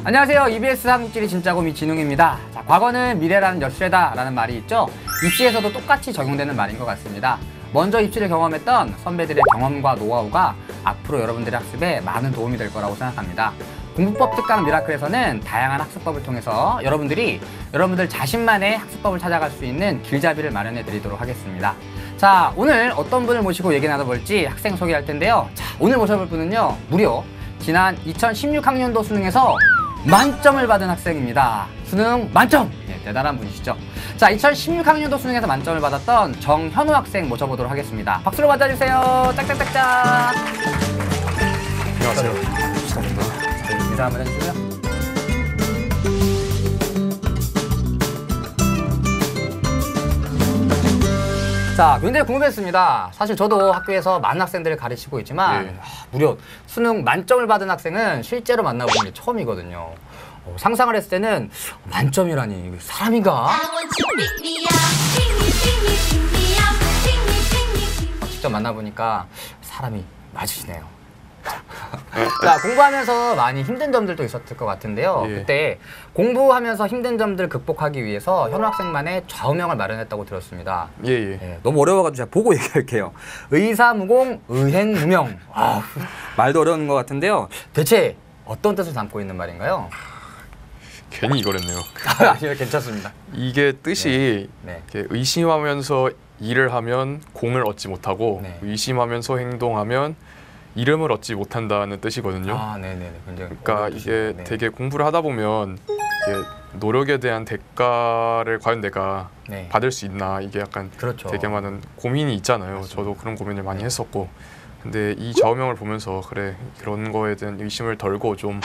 안녕하세요. EBS 한국지리 진짜고 미진웅입니다. 자, 과거는 미래라는 여실에다라는 말이 있죠. 입시에서도 똑같이 적용되는 말인 것 같습니다. 먼저 입시를 경험했던 선배들의 경험과 노하우가 앞으로 여러분들의 학습에 많은 도움이 될 거라고 생각합니다. 공부법 특강 미라클에서는 다양한 학습법을 통해서 여러분들 자신만의 학습법을 찾아갈 수 있는 길잡이를 마련해 드리도록 하겠습니다. 자, 오늘 어떤 분을 모시고 얘기 나눠볼지 학생 소개할 텐데요. 자, 오늘 모셔볼 분은요, 무려 지난 2016학년도 수능에서 만점을 받은 학생입니다. 수능 만점! 네, 대단한 분이시죠. 자, 2016학년도 수능에서 만점을 받았던 정현우 학생 모셔보도록 하겠습니다. 박수로 맞아주세요. 짝짝짝짝. 안녕하세요. 감사합니다. 인사 한번 해주세요. 자, 굉장히 궁금했습니다. 사실 저도 학교에서 많은 학생들을 가르치고 있지만 무려 수능 만점을 받은 학생은 실제로 만나보는 게 처음이거든요. 상상을 했을 때는 만점이라니 사람인가? 직접 만나보니까 사람이 맞으시네요. 자, 공부하면서 많이 힘든 점들도 있었을 것 같은데요. 그때 공부하면서 힘든 점들 극복하기 위해서 현우 학생만의 좌우명을 마련했다고 들었습니다. 너무 어려워가지고 제가 보고 얘기할게요. 의사무공, 의행무명. 말도 어려운 것 같은데요. 대체 어떤 뜻을 담고 있는 말인가요? 괜히 이거랬네요. 아니요, 괜찮습니다. 이게 뜻이 이렇게 의심하면서 일을 하면 공을 얻지 못하고 의심하면서 행동하면 이름을 얻지 못한다는 뜻이거든요. 네네네. 그러니까 이게 되게 공부를 하다 보면 이게 노력에 대한 대가를 과연 내가 받을 수 있나, 이게 약간 되게 많은 고민이 있잖아요. 맞습니다. 저도 그런 고민을 많이 했었고, 근데 이 좌우명을 보면서 그래, 그런 거에 대한 의심을 덜고 좀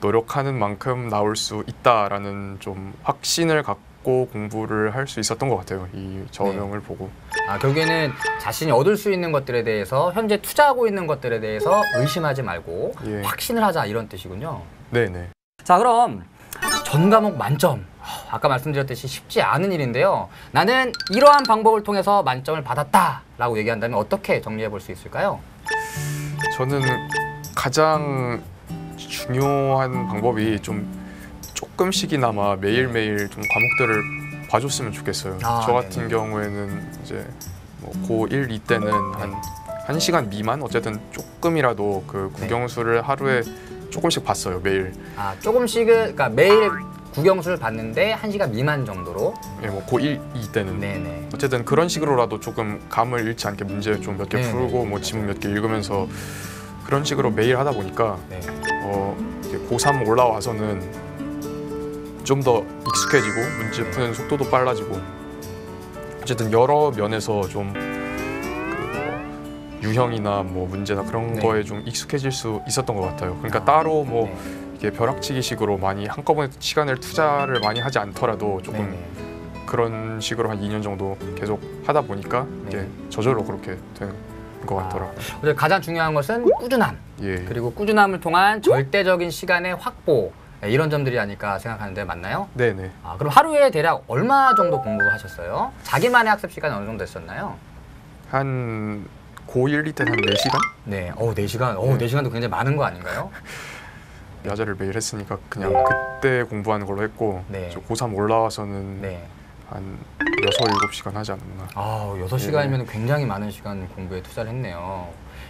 노력하는 만큼 나올 수 있다라는 좀 확신을 갖고 공부를 할 수 있었던 것 같아요. 이 좌우명을 보고. 결국에는 자신이 얻을 수 있는 것들에 대해서, 현재 투자하고 있는 것들에 대해서 의심하지 말고 확신을 하자, 이런 뜻이군요. 네네. 자, 그럼 전 과목 만점. 아까 말씀드렸듯이 쉽지 않은 일인데요. 나는 이러한 방법을 통해서 만점을 받았다 라고 얘기한다면 어떻게 정리해 볼 수 있을까요? 저는 가장 중요한 방법이 조금씩이나마 매일매일 좀 과목들을 봐줬으면 좋겠어요. 저 같은 경우에는 이제 뭐 고1, 2 때는 한 1시간 미만? 어쨌든 조금이라도 그 국영수를 하루에 조금씩 봤어요, 매일. 조금씩은, 그러니까 매일 국영수를 봤는데 1시간 미만 정도로? 뭐 고1, 2 때는. 어쨌든 그런 식으로라도 조금 감을 잃지 않게 문제 좀 몇 개 풀고 뭐 지문 몇 개 읽으면서 그런 식으로 매일 하다 보니까 고3 올라와서는 좀 더 익숙해지고 문제 푸는 속도도 빨라지고, 어쨌든 여러 면에서 좀 유형이나 뭐 문제나 그런 거에 좀 익숙해질 수 있었던 것 같아요. 그러니까 따로 뭐 이게 벼락치기식으로 많이 한꺼번에 시간을 투자를 많이 하지 않더라도 조금 그런 식으로 한 2년 정도 계속 하다 보니까 이게 저절로 그렇게 되는 것 같더라고요. 가장 중요한 것은 꾸준함. 그리고 꾸준함을 통한 절대적인 시간의 확보. 이런 점들이 아닐까 생각하는데 맞나요? 네네. 그럼 하루에 대략 얼마 정도 공부하셨어요? 자기만의 학습 시간이 어느 정도 됐었나요? 한 고1, 2 때는 한 4시간? 네, 4시간? 4시간도 굉장히 많은 거 아닌가요? 야자를 매일 했으니까 그냥 그때 공부하는 걸로 했고, 저 고3 올라와서는 한 6, 7시간 하지 않았나. 6시간이면 굉장히 많은 시간 공부에 투자를 했네요.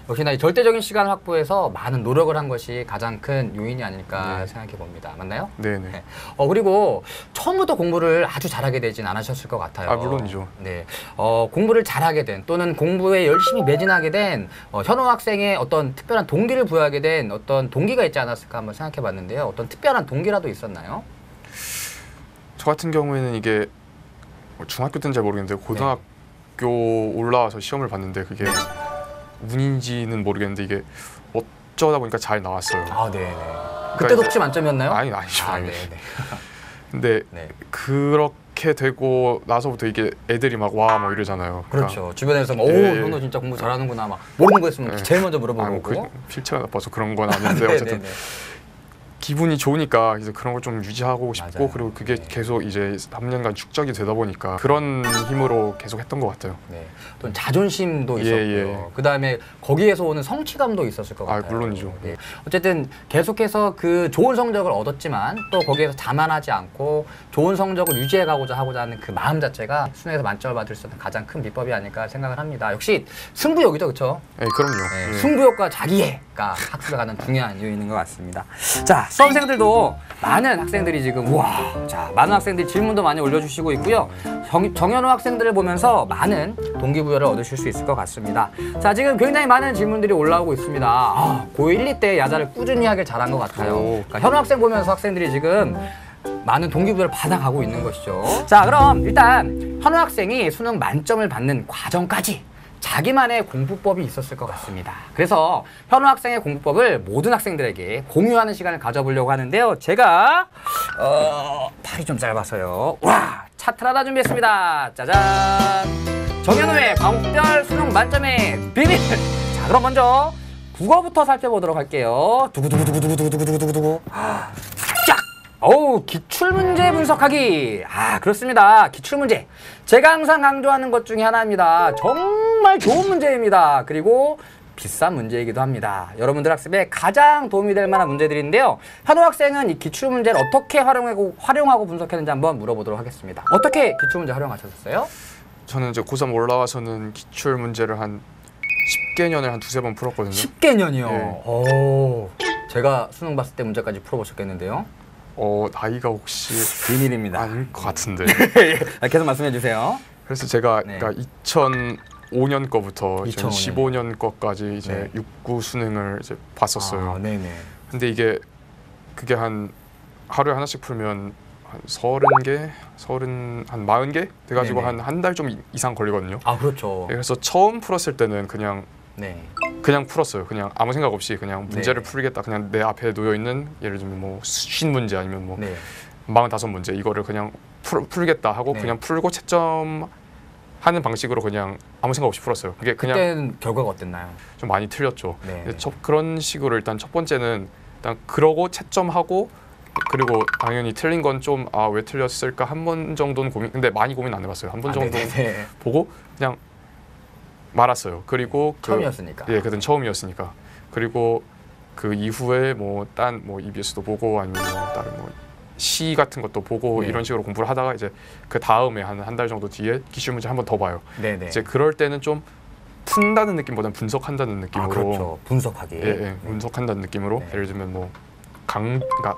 역시나 절대적인 시간 확보에서 많은 노력을 한 것이 가장 큰 요인이 아닐까 생각해 봅니다. 맞나요? 네네. 그리고 처음부터 공부를 아주 잘하게 되진 않으셨을 것 같아요. 물론이죠. 공부를 잘하게 된, 또는 공부에 열심히 매진하게 된 현우 학생의 어떤 특별한 동기를 부여하게 된 어떤 동기가 있지 않았을까 한번 생각해 봤는데요. 어떤 특별한 동기라도 있었나요? 저 같은 경우에는 이게 중학교 때는 잘 모르겠는데 고등학교 올라와서 시험을 봤는데 그게 운인지는 모르겠는데 이게 어쩌다 보니까 잘 나왔어요. 그때도 혹시 만점이었나요? 아니죠. 근데 그렇게 되고 나서부터 이게 애들이 막 와 뭐 이러잖아요. 그렇죠. 주변에서 막 현우 진짜 공부 잘하는구나, 막 모르는 거 있으면 제일 먼저 물어보고. 필체가 나빠서 그런 건 아닌데 어쨌든 기분이 좋으니까 그래서 그런 걸 좀 유지하고 싶고 맞아요. 그리고 그게 네. 계속 이제 3년간 축적이 되다 보니까 그런 힘으로 계속 했던 것 같아요. 네. 또 자존심도 예, 있었고요. 예. 그다음에 거기에서 오는 성취감도 있었을 것 같아요. 물론이죠. 네. 어쨌든 계속해서 그 좋은 성적을 얻었지만 또 거기에서 자만하지 않고 좋은 성적을 유지해가고자 하고자 하는 그 마음 자체가 수능에서 만점을 받을 수 있는 가장 큰 비법이 아닐까 생각을 합니다. 역시 승부욕이죠, 그렇죠? 네, 그럼요. 네, 예. 승부욕과 자기애가 학습에 가장 중요한 이유인 것 같습니다. 자, 수험생들도 많은 학생들이 지금 많은 학생들이 질문도 많이 올려주시고 있고요. 정현우 학생들을 보면서 많은 동기부여를 얻으실 수 있을 것 같습니다. 자, 지금 굉장히 많은 질문들이 올라오고 있습니다. 고1, 1, 2때 야자를 꾸준히 하길 잘한 것 같아요. 그러니까 현우 학생 보면서 학생들이 지금 많은 동기부여를 받아가고 있는 것이죠. 자, 그럼 일단 현우 학생이 수능 만점을 받는 과정까지 자기만의 공부법이 있었을 것 같습니다. 그래서 현우 학생의 공부법을 모든 학생들에게 공유하는 시간을 가져보려고 하는데요. 제가 팔이 좀 짧아서요. 차트 하나 준비했습니다. 짜잔! 정현우의 과목별 수능 만점의 비밀! 자, 그럼 먼저 국어부터 살펴보도록 할게요. 두구두구두구두구두구두구두구. 기출문제 분석하기. 그렇습니다. 기출문제. 제가 항상 강조하는 것 중에 하나입니다. 정말 좋은 문제입니다. 그리고 비싼 문제이기도 합니다. 여러분들 학습에 가장 도움이 될 만한 문제들인데요. 현우 학생은 이 기출문제를 어떻게 활용하고 분석했는지 한번 물어보도록 하겠습니다. 어떻게 기출문제 활용하셨어요? 저는 이제 고3 올라와서는 기출 문제를 한 10개년을 한 두세 번 풀었거든요. 10개년이요? 네. 제가 수능 봤을 때 문제까지 풀어보셨겠는데요? 나이가 혹시 비밀입니다. 아닐 것 같은데. 계속 말씀해 주세요. 그래서 제가 네. 그러니까 2005년 거부터 2015년 2015년 거까지 이제 네. 육구 수능을 이제 봤었어요. 네네. 근데 그게 한 하루에 하나씩 풀면 한 30개, 한 40개 돼가지고 네네. 한 달 좀 이상 걸리거든요. 그렇죠. 그래서 처음 풀었을 때는 그냥 풀었어요. 그냥 아무 생각 없이 그냥 문제를 풀겠다. 그냥 내 앞에 놓여 있는 예를 들면 뭐 50문제 아니면 뭐 45문제 이거를 그냥 풀겠다 하고 그냥 풀고 채점하는 방식으로 그냥 아무 생각 없이 풀었어요. 그게 그냥 그때는 결과가 어땠나요? 좀 많이 틀렸죠. 네. 그런 식으로 일단 첫 번째는 일단 그러고 채점하고 그리고 당연히 틀린 건 좀 왜 틀렸을까 한 번 정도는 근데 많이 고민 안 해봤어요. 한 번 정도 보고 그냥 말았어요. 그리고 처음이었으니까. 그땐 처음이었으니까. 그리고 그 이후에 딴 EBS도 보고 아니면 다른 시 같은 것도 보고 이런 식으로 공부를 하다가 이제 그 다음에 한 달 정도 뒤에 기출 문제 한 번 더 봐요. 이제 그럴 때는 좀 푼다는 느낌보다는 분석한다는 느낌으로. 그렇죠. 분석하기. 분석한다는 느낌으로 예를 들면 그러니까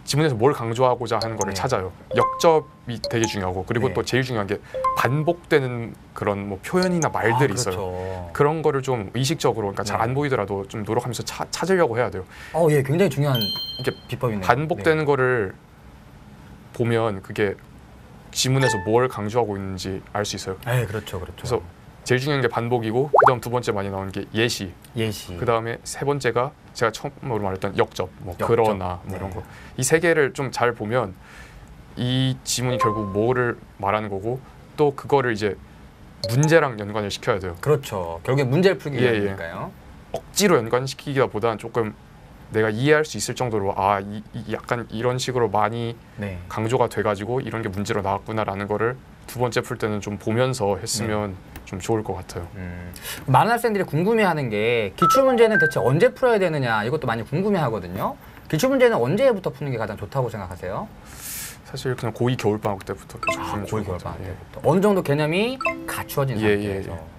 지문에서 뭘 강조하고자 하는 거를 찾아요. 역접이 되게 중요하고 그리고 또 제일 중요한 게 반복되는 그런 표현이나 말들이 있어요. 그런 거를 좀 의식적으로 그러니까 잘 안 보이더라도 좀 노력하면서 찾으려고 해야 돼요. 굉장히 중요한 비법이네요. 반복되는 거를 보면 그게 지문에서 뭘 강조하고 있는지 알 수 있어요. 그렇죠. 그래서 제일 중요한 게 반복이고 그다음 두 번째 많이 나오는 게 예시. 그다음에 세 번째가 제가 처음으로 말했던 역접, 그러나 이런 거. 이 세 개를 좀 잘 보면 이 지문이 결국 뭐를 말하는 거고 또 그거를 이제 문제랑 연관을 시켜야 돼요. 그렇죠. 결국에 문제를 풀기 위해서니까요. 억지로 연관시키기보다는 조금 내가 이해할 수 있을 정도로 약간 이런 식으로 많이 강조가 돼가지고 이런 게 문제로 나왔구나라는 거를 두 번째 풀 때는 좀 보면서 했으면 좀 좋을 것 같아요. 많은 학생들이 궁금해하는 게 기출문제는 대체 언제 풀어야 되느냐 이것도 많이 궁금해하거든요. 기출문제는 언제부터 푸는 게 가장 좋다고 생각하세요? 사실 그냥 고2 겨울방학 때부터 계속 풀면 고2 겨울방학 때부터. 어느 정도 개념이 갖추어진 상태에서.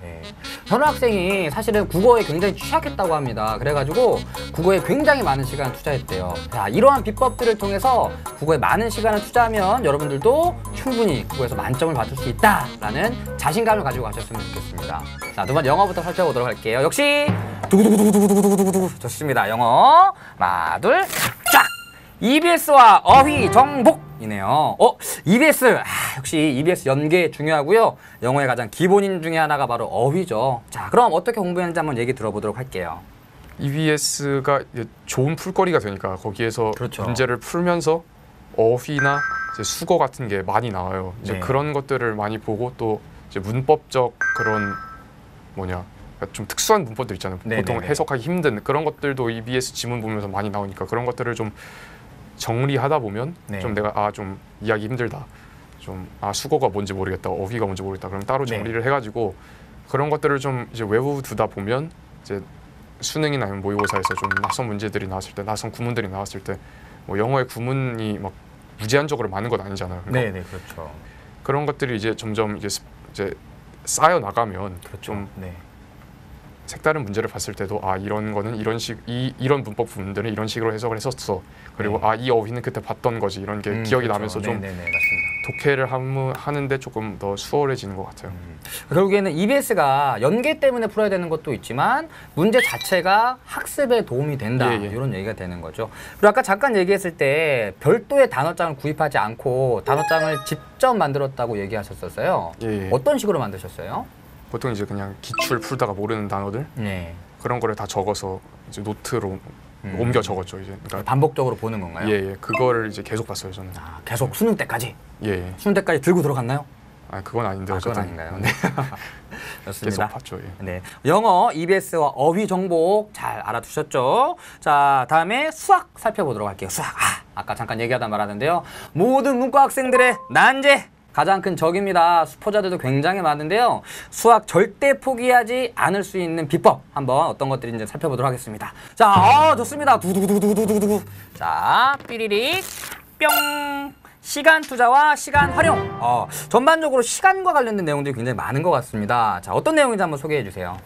현우 학생이 사실은 국어에 굉장히 취약했다고 합니다. 그래가지고 국어에 굉장히 많은 시간을 투자했대요. 자, 이러한 비법들을 통해서 국어에 많은 시간을 투자하면 여러분들도 충분히 국어에서 만점을 받을 수 있다라는 자신감을 가지고 가셨으면 좋겠습니다. 자, 두 번째 영어부터 살펴보도록 할게요. 역시 두구두구두구두구두구두구 좋습니다. 영어 하나 둘 쫙! EBS와 어휘 정복이네요. EBS 역시 EBS 연계 중요하고요. 영어의 가장 기본인 중에 하나가 바로 어휘죠. 자, 그럼 어떻게 공부했는지 한번 얘기 들어보도록 할게요. EBS가 좋은 풀거리가 되니까 거기에서 문제를 풀면서 어휘나 이제 수거 같은 게 많이 나와요. 이제 그런 것들을 많이 보고 또 이제 문법적 그런 그러니까 좀 특수한 문법들 있잖아요. 보통 해석하기 힘든 그런 것들도 EBS 지문 보면서 많이 나오니까 그런 것들을 좀 정리하다 보면 좀 내가 좀 이해하기 힘들다. 좀 수거가 뭔지 모르겠다. 어휘가 뭔지 모르겠다. 그럼 따로 정리를 해가지고 그런 것들을 좀 이제 외워두다 보면 이제 수능이나 모의고사에서 좀 낯선 문제들이 나왔을 때, 낯선 구문들이 나왔을 때 뭐 영어의 구문이 막 무제한적으로 많은 건 아니잖아요. 네, 그렇죠. 그런 것들이 이제 점점 이제 쌓여 나가면 좀 색다른 문제를 봤을 때도 이런 거는 이런 문법 부분들은 이런 식으로 해석을 했었어. 그리고 이 어휘는 그때 봤던 거지. 이런 게 기억이 나면서 좀 독해를 하는데 조금 더 수월해지는 것 같아요. 결국에는 EBS가 연계 때문에 풀어야 되는 것도 있지만 문제 자체가 학습에 도움이 된다. 이런 얘기가 되는 거죠. 그리고 아까 잠깐 얘기했을 때 별도의 단어장을 구입하지 않고 단어장을 직접 만들었다고 얘기하셨었어요. 어떤 식으로 만드셨어요? 보통 이제 그냥 기출 풀다가 모르는 단어들 그런 거를 다 적어서 이제 노트로 옮겨 적었죠. 이제 그러니까 반복적으로 보는 건가요? 그거를 이제 계속 봤어요 저는. 계속 수능 때까지? 예. 수능 때까지 들고 들어갔나요? 그건 아닌데 그건 아닌가요? 계속 봤죠. 영어, EBS와 어휘 정복 잘 알아두셨죠? 자, 다음에 수학 살펴보도록 할게요. 수학. 아까 잠깐 얘기하다 말았는데요. 모든 문과 학생들의 난제! 가장 큰 적입니다. 수포자들도 굉장히 많은데요. 수학 절대 포기하지 않을 수 있는 비법 한번 어떤 것들인지 살펴보도록 하겠습니다. 자, 좋습니다. 두두두두두두두. 자, 삐리릭 뿅. 시간 투자와 시간 활용. 전반적으로 시간과 관련된 내용들이 굉장히 많은 것 같습니다. 자, 어떤 내용인지 한번 소개해 주세요.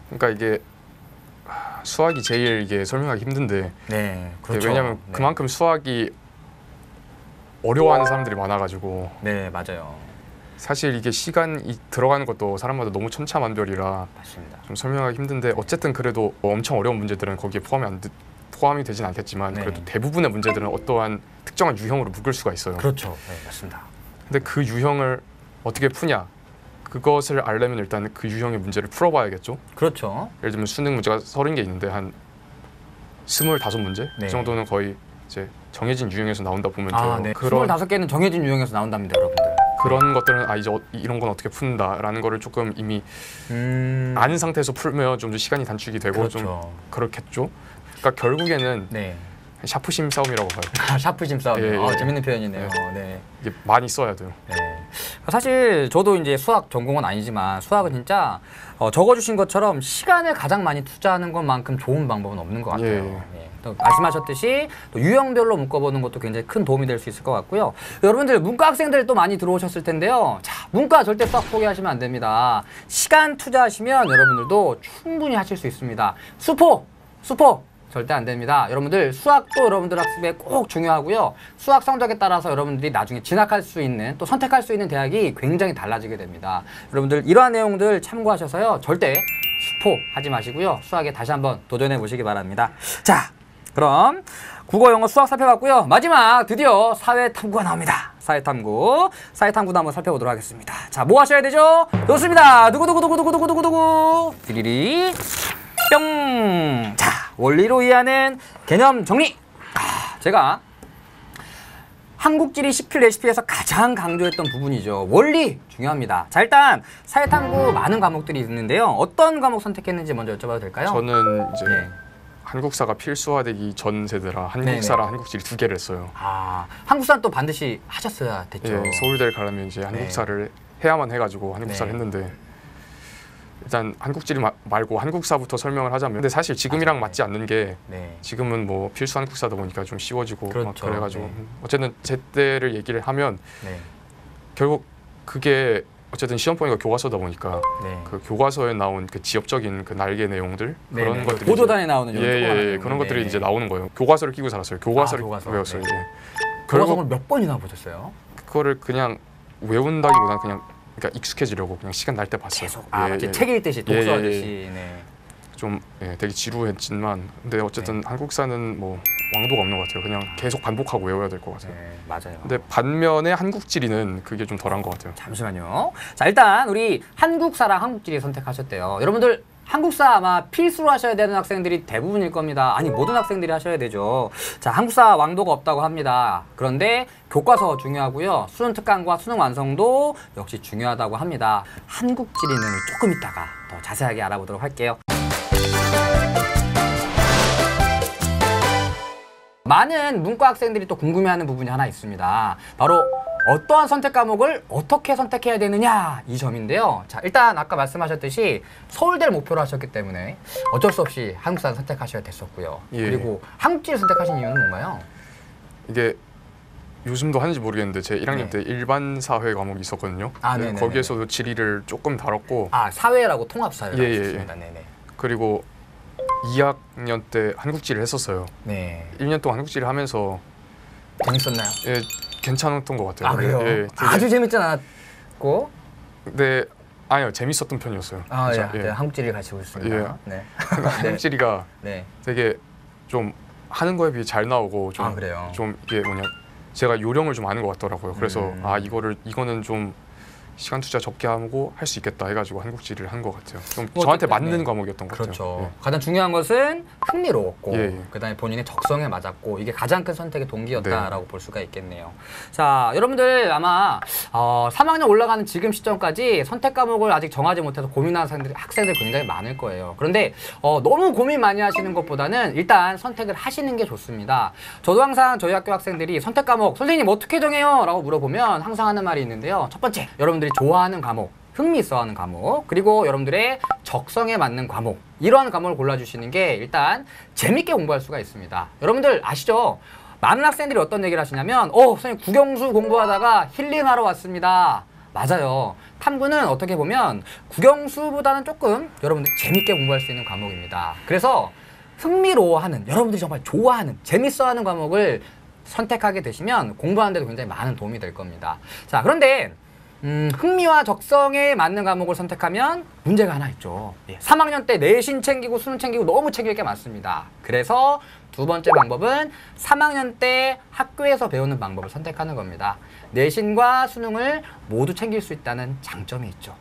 그러니까 이게 수학이 제일 이게 설명하기 힘든데. 그렇죠. 왜냐하면 그만큼 수학이 어려워하는 사람들이 많아가지고. 맞아요. 사실 이게 시간이 들어가는 것도 사람마다 너무 천차만별이라 맞습니다. 좀 설명하기 힘든데 어쨌든 그래도 엄청 어려운 문제들은 거기에 포함이 되진 않겠지만 그래도 대부분의 문제들은 어떠한 특정한 유형으로 묶을 수가 있어요. 그렇죠. 맞습니다. 근데 그 유형을 어떻게 푸냐? 그것을 알려면 일단 그 유형의 문제를 풀어봐야겠죠. 그렇죠. 예를 들면 수능 문제가 30개 있는데 한 25문제 이 정도는 거의 이제 정해진 유형에서 나온다 보면 돼요. 그런 25개는 정해진 유형에서 나온답니다, 여러분들. 그런 것들은 이제 이런 건 어떻게 푼다라는 거를 조금 이미 아는 상태에서 풀면 좀 더 시간이 단축이 되고 좀 그렇겠죠. 그러니까 결국에는 샤프심 싸움이라고 봐요. 샤프심 싸움. 재밌는 표현이네요. 이게 많이 써야 돼요. 사실 저도 이제 수학 전공은 아니지만 수학은 진짜 적어주신 것처럼 시간을 가장 많이 투자하는 것만큼 좋은 방법은 없는 것 같아요. 또 말씀하셨듯이 또 유형별로 묶어보는 것도 굉장히 큰 도움이 될 수 있을 것 같고요. 여러분들 문과 학생들 또 많이 들어오셨을 텐데요. 자, 문과 절대 수학 포기하시면 안 됩니다. 시간 투자하시면 여러분들도 충분히 하실 수 있습니다. 수포! 절대 안 됩니다. 여러분들 수학도 여러분들 학습에 꼭 중요하고요. 수학 성적에 따라서 여러분들이 나중에 진학할 수 있는 또 선택할 수 있는 대학이 굉장히 달라지게 됩니다. 여러분들 이러한 내용들 참고하셔서요. 절대 수포하지 마시고요. 수학에 다시 한번 도전해 보시기 바랍니다. 자, 그럼 국어, 영어, 수학 살펴봤고요. 마지막 드디어 사회탐구가 나옵니다. 사회탐구도 한번 살펴보도록 하겠습니다. 자, 뭐 하셔야 되죠? 좋습니다. 두구두구두구두구두구두구 디리리 뿅. 자, 원리로 이해하는 개념 정리. 제가 한국지리 10킬 레시피에서 가장 강조했던 부분이죠. 원리 중요합니다. 자, 일단 사회탐구 많은 과목들이 있는데요. 어떤 과목 선택했는지 먼저 여쭤봐도 될까요? 저는 이제 한국사가 필수화되기 전 세대라 한국사랑 한국지리 2개를 했어요. 한국사는 또 반드시 하셨어야 됐죠. 서울대를 가려면 이제 한국사를 해야만 해가지고 한국사를 했는데 일단 한국지리 말고 한국사부터 설명을 하자면 근데 사실 지금이랑 맞지 않는 게 지금은 뭐 필수 한국사다 보니까 좀 쉬워지고 막 그래가지고 어쨌든 제 때를 얘기를 하면 결국 그게 어쨌든 시험 보니까 교과서다 보니까 그 교과서에 나온 그 지역적인 그 날개 내용들 그런 것들이 보도단에 나오는 그런 것들이 이제 나오는 거예요. 교과서를 끼고 살았어요. 교과서를 외웠어요. 이제 교과서를 몇 번이나 보셨어요? 그거를 그냥 외운다기보다는 그러니까 익숙해지려고 그냥 시간 날 때 봤어요. 계속 책 읽듯이 독서하듯이. 좀 되게 지루했지만 근데 어쨌든 한국사는 뭐 왕도가 없는 것 같아요. 그냥 계속 반복하고 외워야 될 것 같아요. 맞아요. 근데 반면에 한국지리는 그게 좀 덜한 것 같아요. 잠시만요. 자, 일단 우리 한국사랑 한국지리 선택하셨대요. 여러분들 한국사 아마 필수로 하셔야 되는 학생들이 대부분일 겁니다. 아니 모든 학생들이 하셔야 되죠. 자, 한국사 왕도가 없다고 합니다. 그런데 교과서 중요하고요. 수능 특강과 수능 완성도 역시 중요하다고 합니다. 한국 지리는 조금 이따가 더 자세하게 알아보도록 할게요. 많은 문과 학생들이 또 궁금해하는 부분이 하나 있습니다. 바로 어떠한 선택 과목을 어떻게 선택해야 되느냐 이 점인데요. 자, 일단 아까 말씀하셨듯이 서울대를 목표로 하셨기 때문에 어쩔 수 없이 한국사를 선택하셔야 됐었고요. 예. 그리고 한국지를 선택하신 이유는 뭔가요? 이게 요즘도 하는지 모르겠는데 제 1학년 때 일반 사회 과목이 있었거든요. 네, 거기에서도 지리를 조금 다뤘고 사회라고 통합사회라고 있었습니다. 네네. 그리고 2학년 때 한국지를 했었어요. 네. 1년 동안 한국지를 하면서 재밌었나요? 예, 괜찮았던 것 같아요. 그래요? 예, 아주 재밌진 않았고? 네, 아니요, 재밌었던 편이었어요. 네, 한국지리를 같이 보셨습니다. 예. 네. 한국지리가 되게 좀 하는 거에 비해 잘 나오고 좀 이게 뭐냐, 제가 요령을 좀 아는 것 같더라고요. 그래서 이거는 좀 시간 투자 적게 하고 할 수 있겠다 해가지고 한국지를 한 것 같아요. 좀 저한테 맞는 과목이었던 것 같아요. 예. 가장 중요한 것은 흥미로웠고 그다음에 본인의 적성에 맞았고 이게 가장 큰 선택의 동기였다라고 볼 수가 있겠네요. 자, 여러분들 아마 3학년 올라가는 지금 시점까지 선택 과목을 아직 정하지 못해서 고민하는 학생들 굉장히 많을 거예요. 그런데 너무 고민 많이 하시는 것보다는 일단 선택을 하시는 게 좋습니다. 저도 항상 저희 학교 학생들이 선택 과목 선생님 어떻게 정해요? 라고 물어보면 항상 하는 말이 있는데요. 첫 번째, 여러분들이 좋아하는 과목, 흥미있어하는 과목, 그리고 여러분들의 적성에 맞는 과목, 이러한 과목을 골라주시는 게 일단 재밌게 공부할 수가 있습니다. 여러분들 아시죠? 많은 학생들이 어떤 얘기를 하시냐면 선생님 국영수 공부하다가 힐링하러 왔습니다. 맞아요. 탐구는 어떻게 보면 국영수보다는 조금 여러분들 재밌게 공부할 수 있는 과목입니다. 그래서 흥미로워하는, 여러분들이 정말 좋아하는, 재밌어하는 과목을 선택하게 되시면 공부하는 데도 굉장히 많은 도움이 될 겁니다. 자, 그런데 흥미와 적성에 맞는 과목을 선택하면 문제가 하나 있죠. 3학년 때 내신 챙기고 수능 챙기고 너무 챙길 게 많습니다. 그래서 두 번째 방법은 3학년 때 학교에서 배우는 방법을 선택하는 겁니다. 내신과 수능을 모두 챙길 수 있다는 장점이 있죠.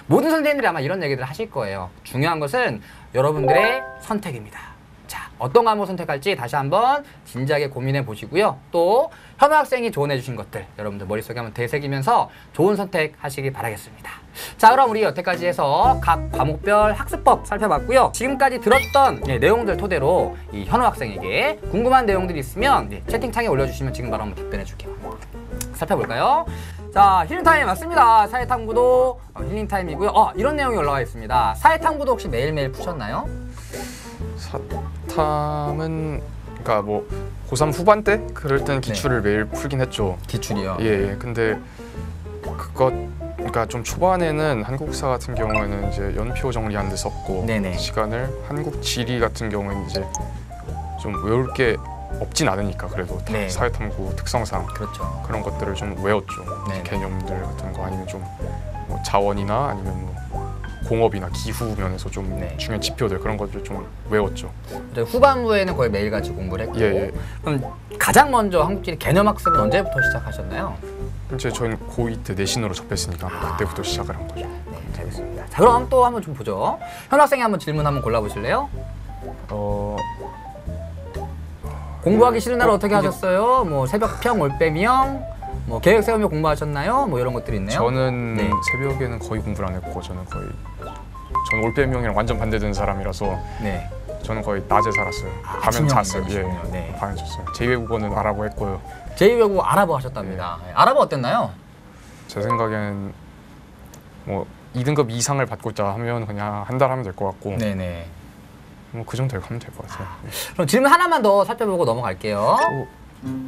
모든 선생님들이 아마 이런 얘기들 하실 거예요. 중요한 것은 여러분들의 선택입니다. 자, 어떤 과목을 선택할지 다시 한번 진지하게 고민해 보시고요. 또 현우 학생이 조언해 주신 것들 여러분들 머릿속에 한번 되새기면서 좋은 선택하시기 바라겠습니다. 자, 그럼 우리 여태까지 해서 각 과목별 학습법 살펴봤고요. 지금까지 들었던 내용들 토대로 이 현우 학생에게 궁금한 내용들이 있으면 채팅창에 올려주시면 지금 바로 한번 답변해 줄게요. 살펴볼까요? 자, 힐링타임 맞습니다. 사회탐구도 힐링타임이고요. 이런 내용이 올라와 있습니다. 사회탐구도 혹시 매일매일 푸셨나요? 사탐은 그러니까 뭐 고3 후반 때 그럴 때는 기출을 매일 풀긴 했죠. 기출이요? 예. 근데 그러니까 좀 초반에는 한국사 같은 경우에는 이제 연표 정리하는 데 썼고 시간을 한국 지리 같은 경우에는 이제 좀 외울 게 없진 않으니까 그래도 사회탐구 특성상 그런 것들을 좀 외웠죠. 개념들 같은 거 아니면 좀 뭐 자원이나 아니면 뭐 공업이나 기후 면에서 좀 중요한 지표들 그런 것들 좀 외웠죠. 후반부에는 거의 매일같이 공부를 했고 그럼 가장 먼저 한국지리 개념학습은 언제부터 시작하셨나요? 이제 저희는 고2 때 내신으로 접했으니까 그때부터 시작을 한 거죠. 네, 알겠습니다. 자, 그럼 또 한번 좀 보죠. 현우 학생이 한번 질문 한번 골라보실래요? 공부하기 싫은 날 어떻게 하셨어요? 뭐 새벽평, 올빼미형, 뭐 계획 세우며 공부하셨나요? 뭐 이런 것들이 있네요. 저는 새벽에는 거의 공부를 안 했고 저는 올빼미형이랑 완전 반대되는 사람이라서 저는 거의 낮에 살았어요. 밤엔 잤어요. 밤에 잤어요. 제2외국어는 아랍어 했고요. 제2외국어 아랍어 하셨답니다. 아랍어 어땠나요? 제 생각엔 뭐 2등급 이상을 받고자 하면 그냥 한 달 하면 될 것 같고 뭐 그 정도에 가면 될 것 같아요. 그럼 질문 하나만 더 살펴보고 넘어갈게요.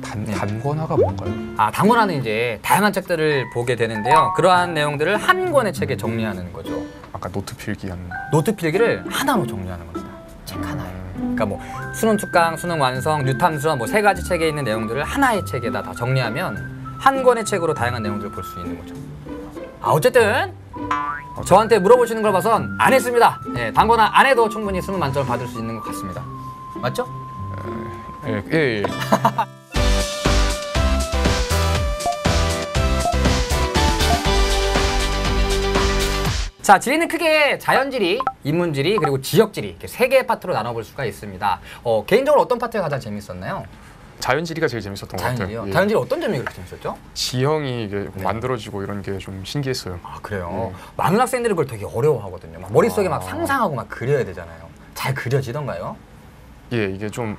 단권화가 뭔가요? 단권화는 이제 다양한 책들을 보게 되는데요. 그러한 내용들을 한 권의 책에 정리하는 거죠. 아까 노트 필기한 노트 필기를 하나로 정리하는 겁니다. 책 하나에. 그러니까 뭐 수능 특강, 수능 완성, 뉴탐수원 뭐 3가지 책에 있는 내용들을 하나의 책에다 다 정리하면 한 권의 책으로 다양한 내용들을 볼 수 있는 거죠. 어쨌든 저한테 물어보시는 걸 봐선 안 했습니다. 단권화 안 해도 충분히 20 만점을 받을 수 있는 것 같습니다. 맞죠? 예. 자, 지리는 크게 자연지리, 인문지리, 그리고 지역지리 이렇게 세 개의 파트로 나눠볼 수가 있습니다. 개인적으로 어떤 파트가 가장 재밌었나요? 자연지리가 제일 재밌었던 것 같아요. 예. 자연지리 어떤 점이 그렇게 재밌었죠? 지형이 이게 만들어지고 이런 게 좀 신기했어요. 아, 그래요? 많은 학생들이 그걸 되게 어려워하거든요. 막 머릿속에 막 상상하고 막 그려야 되잖아요. 잘 그려지던가요? 예, 이게 좀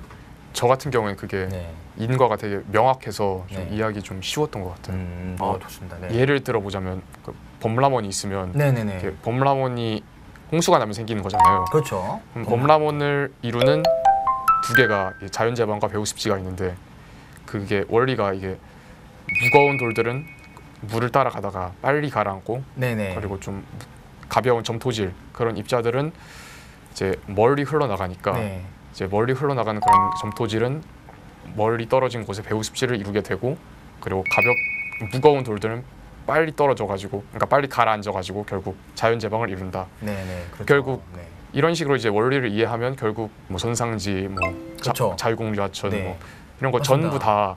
저 같은 경우에는 그게 인과가 되게 명확해서 좀 이해하기 좀 쉬웠던 것 같아요. 좋습니다. 예를 들어보자면 그 범람원이 있으면 네네네. 범람원이 홍수가 나면 생기는 거잖아요. 그렇죠. 범람원을 이루는 두 개가 자연재방과 배후습지가 있는데 그게 원리가 이게 무거운 돌들은 물을 따라가다가 빨리 가라앉고 그리고 좀 가벼운 점토질 그런 입자들은 이제 멀리 흘러나가니까 이제 멀리 흘러나가는 그런 점토질은 멀리 떨어진 곳에 배후습지를 이루게 되고 그리고 무거운 돌들은 빨리 떨어져가지고 그러니까 빨리 가라앉아가지고 결국 자연재방을 이룬다. 그렇죠. 결국 이런 식으로 이제 원리를 이해하면 결국 뭐 선상지, 뭐 자유공유하천 뭐 이런 거 전부 다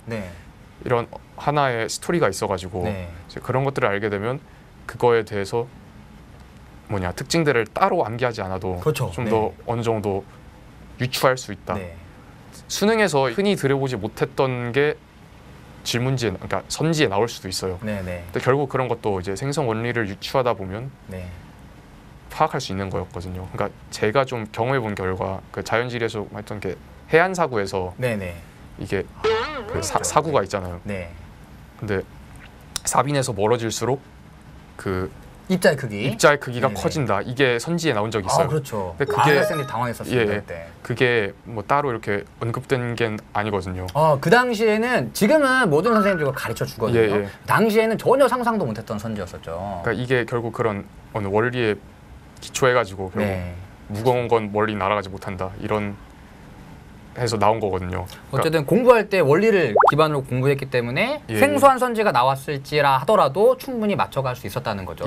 이런 하나의 스토리가 있어가지고 이제 그런 것들을 알게 되면 그거에 대해서 특징들을 따로 암기하지 않아도 좀 더 어느 정도 유추할 수 있다. 수능에서 흔히 들여보지 못했던 게 질문지에, 그러니까 선지에 나올 수도 있어요. 근데 결국 그런 것도 이제 생성 원리를 유추하다 보면 파악할 수 있는 거였거든요. 그러니까 제가 좀 경험해 본 결과 그 자연지리에서 했던 게 해안 사구에서 이게 그 사구가 있잖아요. 근데 사빈에서 멀어질수록 그 입자의 크기가 커진다. 이게 선지에 나온 적이 있어요. 그렇죠. 근데 그게 학생들이 당황했었습니다. 그때. 그게 뭐 따로 이렇게 언급된 게 아니거든요. 그 당시에는 지금은 모든 선생님들과 가르쳐 주거든요. 당시에는 전혀 상상도 못했던 선지였었죠. 그러니까 이게 결국 그런 어느 원리에 기초해가지고 결국 무거운 건 멀리 날아가지 못한다. 이런 해서 나온 거거든요. 어쨌든 공부할 때 원리를 기반으로 공부했기 때문에 생소한 선지가 나왔을지라 하더라도 충분히 맞춰갈 수 있었다는 거죠.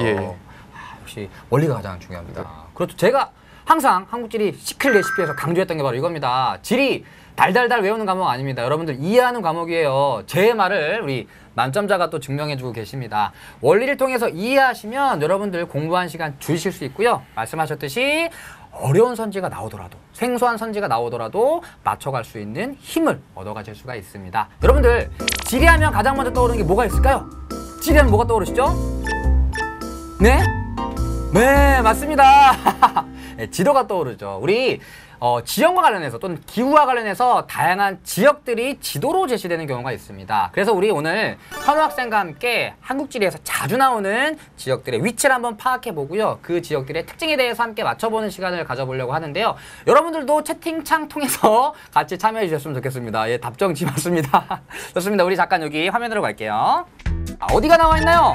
역시 원리가 가장 중요합니다. 그렇죠. 제가 항상 한국지리 시클 레시피에서 강조했던 게 바로 이겁니다. 지리 달달달 외우는 과목 아닙니다. 여러분들 이해하는 과목이에요. 제 말을 우리 만점자가 또 증명해주고 계십니다. 원리를 통해서 이해하시면 여러분들 공부한 시간 줄이실 수 있고요. 말씀하셨듯이 어려운 선지가 나오더라도 생소한 선지가 나오더라도 맞춰갈 수 있는 힘을 얻어가실 수가 있습니다. 여러분들 지리하면 가장 먼저 떠오르는 게 뭐가 있을까요? 지리하면 뭐가 떠오르시죠? 네? 네, 맞습니다. 지도가 떠오르죠. 우리 지형과 관련해서 또는 기후와 관련해서 다양한 지역들이 지도로 제시되는 경우가 있습니다. 그래서 우리 오늘 현우 학생과 함께 한국지리에서 자주 나오는 지역들의 위치를 한번 파악해 보고요. 그 지역들의 특징에 대해서 함께 맞춰보는 시간을 가져보려고 하는데요. 여러분들도 채팅창 통해서 같이 참여해 주셨으면 좋겠습니다. 답정지 맞습니다. 좋습니다. 우리 잠깐 여기 화면으로 갈게요. 어디가 나와 있나요?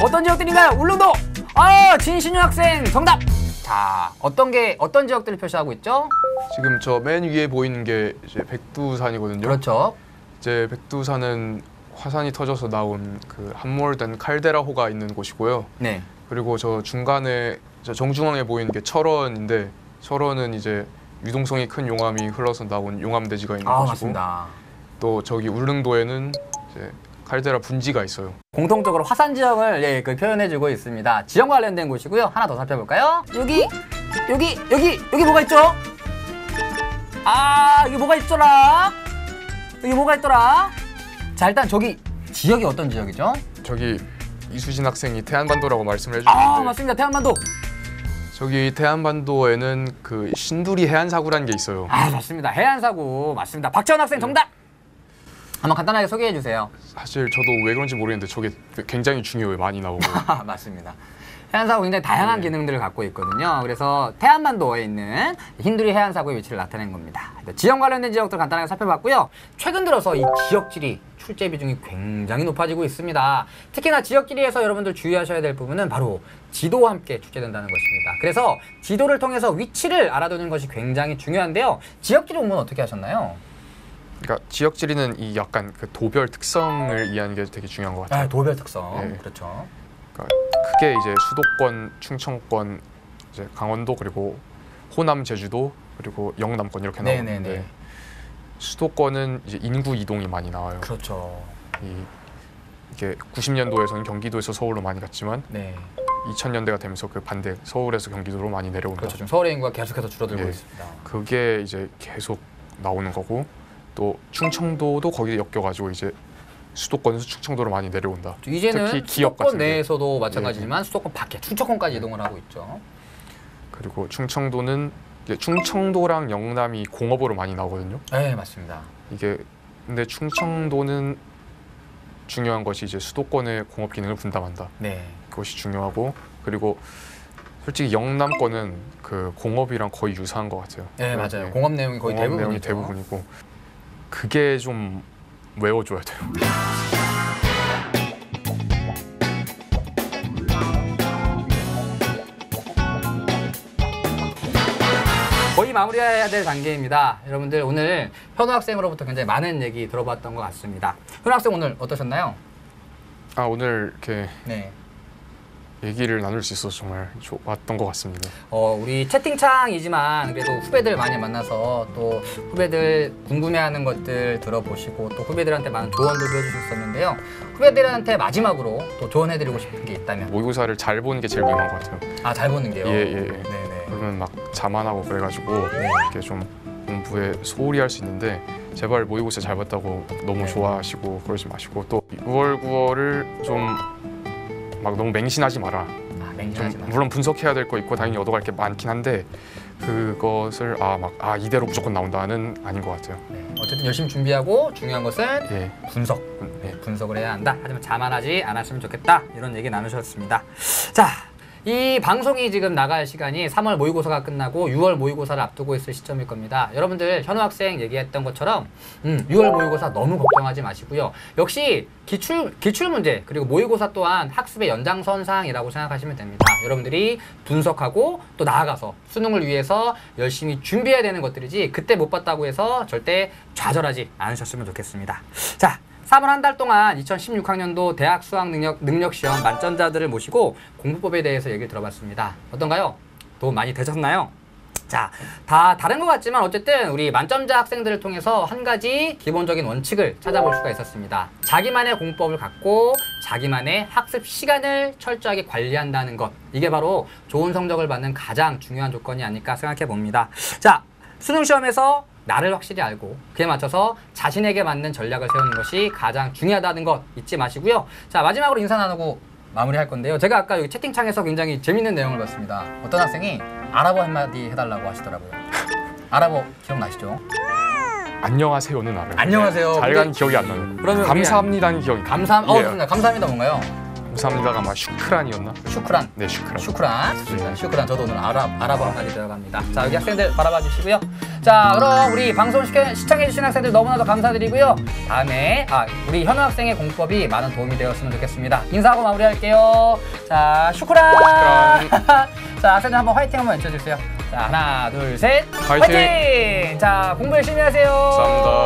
어떤 지역들인가요? 울릉도! 진신유 학생 정답! 자, 어떤 지역들을 표시하고 있죠? 지금 저 맨 위에 보이는 게 이제 백두산이거든요. 그렇죠. 이제 백두산은 화산이 터져서 나온 그 함몰된 칼데라호가 있는 곳이고요. 그리고 저 중간에 저 정중앙에 보이는 게 철원인데 철원은 이제 유동성이 큰 용암이 흘러서 나온 용암대지가 있는 곳이고 맞습니다. 또 저기 울릉도에는 이제 칼데라 분지가 있어요. 공통적으로 화산 지형을 표현해주고 있습니다. 지형 관련된 곳이고요. 하나 더 살펴볼까요? 여기 뭐가 있죠? 여기 뭐가 있더라? 여기 뭐가 있더라? 자, 일단 저기 지역이 어떤 지역이죠? 저기 이수진 학생이 태안반도라고 말씀을 해주셨는데 맞습니다. 태안반도. 저기 태안반도에는 그 신두리 해안사구라는 게 있어요. 맞습니다. 해안사구 맞습니다. 박채원 학생 정답! 한번 간단하게 소개해 주세요. 사실 저도 왜 그런지 모르겠는데 저게 굉장히 중요해요. 많이 나오고. 맞습니다. 해안사고 굉장히 다양한 기능들을 갖고 있거든요. 그래서 태안반도에 있는 흰두리 해안사고의 위치를 나타낸 겁니다. 지형 관련된 지역들 간단하게 살펴봤고요. 최근 들어서 이 지역지리 출제 비중이 굉장히 높아지고 있습니다. 특히나 지역지리에서 여러분들 주의하셔야 될 부분은 바로 지도와 함께 출제된다는 것입니다. 그래서 지도를 통해서 위치를 알아두는 것이 굉장히 중요한데요. 지역지리 공부는 어떻게 하셨나요? 그러니까 지역지리는 이 약간 그 도별 특성을 이해하는 게 되게 중요한 것 같아요. 도별 특성. 그렇죠. 그러니까 크게 이제 수도권, 충청권, 이제 강원도 그리고 호남, 제주도 그리고 영남권 이렇게 나오는데 수도권은 이제 인구 이동이 많이 나와요. 그렇죠. 이게 90년도에서는 경기도에서 서울로 많이 갔지만 2000년대가 되면서 그 반대 서울에서 경기도로 많이 내려온다. 그렇죠. 지금 서울의 인구가 계속해서 줄어들고 예. 있습니다. 그게 이제 계속 나오는 거고 또 충청도도 거기에 엮여가지고 이제 수도권에서 충청도로 많이 내려온다. 이제는 특히 기업 수도권 같은 내에서도 마찬가지지만 수도권 밖에 충청권까지 이동을 하고 있죠. 그리고 충청도는 이제 충청도랑 영남이 공업으로 많이 나오거든요. 네, 맞습니다. 이게 근데 충청도는 중요한 것이 이제 수도권의 공업 기능을 분담한다. 네. 그것이 중요하고 그리고 솔직히 영남권은 그 공업이랑 거의 유사한 것 같아요. 네, 맞아요. 공업 내용이 거의 공업 내용이 대부분이고 그게 좀 외워줘야 돼요. 거의 마무리해야 될 단계입니다. 여러분들 오늘 현우 학생으로부터 굉장히 많은 얘기 들어봤던 것 같습니다. 현우 학생 오늘 어떠셨나요? 아 오늘 이렇게 네. 얘기를 나눌 수 있어서 정말 좋았던 것 같습니다. 우리 채팅창이지만 그래도 후배들 많이 만나서 또 후배들 궁금해하는 것들 들어보시고 또 후배들한테 많은 조언들도 해주셨었는데요. 후배들한테 마지막으로 또 조언해드리고 싶은 게 있다면? 모의고사를 잘 보는 게 제일 위험한 것 같아요. 아, 잘 보는 게요? 예. 네네. 그러면 막 자만하고 그래가지고 이렇게 좀 공부에 소홀히 할 수 있는데 제발 모의고사 잘 봤다고 너무 좋아하시고 그러지 마시고 또 6월, 9월을 좀 막 너무 맹신하지 마라. 맹신하지 마라. 물론 분석해야 될 거 있고 당연히 얻어갈 게 많긴 한데 그것을 이대로 무조건 나온다는 아닌 것 같아요. 네. 어쨌든 열심히 준비하고 중요한 것은 분석. 분석을 해야 한다. 하지만 자만하지 않았으면 좋겠다. 이런 얘기 나누셨습니다. 자. 이 방송이 지금 나갈 시간이 3월 모의고사가 끝나고 6월 모의고사를 앞두고 있을 시점일 겁니다. 여러분들 현우 학생 얘기했던 것처럼 6월 모의고사 너무 걱정하지 마시고요. 역시 기출 문제 그리고 모의고사 또한 학습의 연장선상이라고 생각하시면 됩니다. 여러분들이 분석하고 또 나아가서 수능을 위해서 열심히 준비해야 되는 것들이지 그때 못 봤다고 해서 절대 좌절하지 않으셨으면 좋겠습니다. 자. 3월 한 달 동안 2016학년도 대학 수학 능력 시험 만점자들을 모시고 공부법에 대해서 얘기를 들어봤습니다. 어떤가요? 도움 많이 되셨나요? 자, 다 다른 것 같지만 어쨌든 우리 만점자 학생들을 통해서 한 가지 기본적인 원칙을 찾아볼 수가 있었습니다. 자기만의 공부법을 갖고 자기만의 학습 시간을 철저하게 관리한다는 것. 이게 바로 좋은 성적을 받는 가장 중요한 조건이 아닐까 생각해 봅니다. 자, 수능 시험에서 나를 확실히 알고 그에 맞춰서 자신에게 맞는 전략을 세우는 것이 가장 중요하다는 것 잊지 마시고요. 자, 마지막으로 인사 나누고 마무리할 건데요. 제가 아까 여기 채팅창에서 굉장히 재밌는 내용을 봤습니다. 어떤 학생이 아랍어 한마디 해달라고 하시더라고요. 아랍어 기억나시죠? 안녕하세요는 알아요. 안녕하세요. 잘 간 기억이 안 나요. 그러면 감사합니다는 기억이. 감사합니다 뭔가요? 감사합니다가 아마 슈크란이었나? 슈크란. 네, 슈크란. 좋습니다. 슈크란. 저도 오늘 아랍어 한마디 들어갑니다. 자, 여기 학생들 바라봐 주시고요. 자, 그럼 우리 방송 시청해 주신 학생들 너무나도 감사드리고요. 다음에 우리 현우 학생의 공법이 많은 도움이 되었으면 좋겠습니다. 인사하고 마무리할게요. 자, 슈크란. 자, 학생들 한번 화이팅 한번 외쳐주세요. 자, 하나, 둘, 셋. 화이팅! 자, 공부 열심히 하세요. 감사합니다.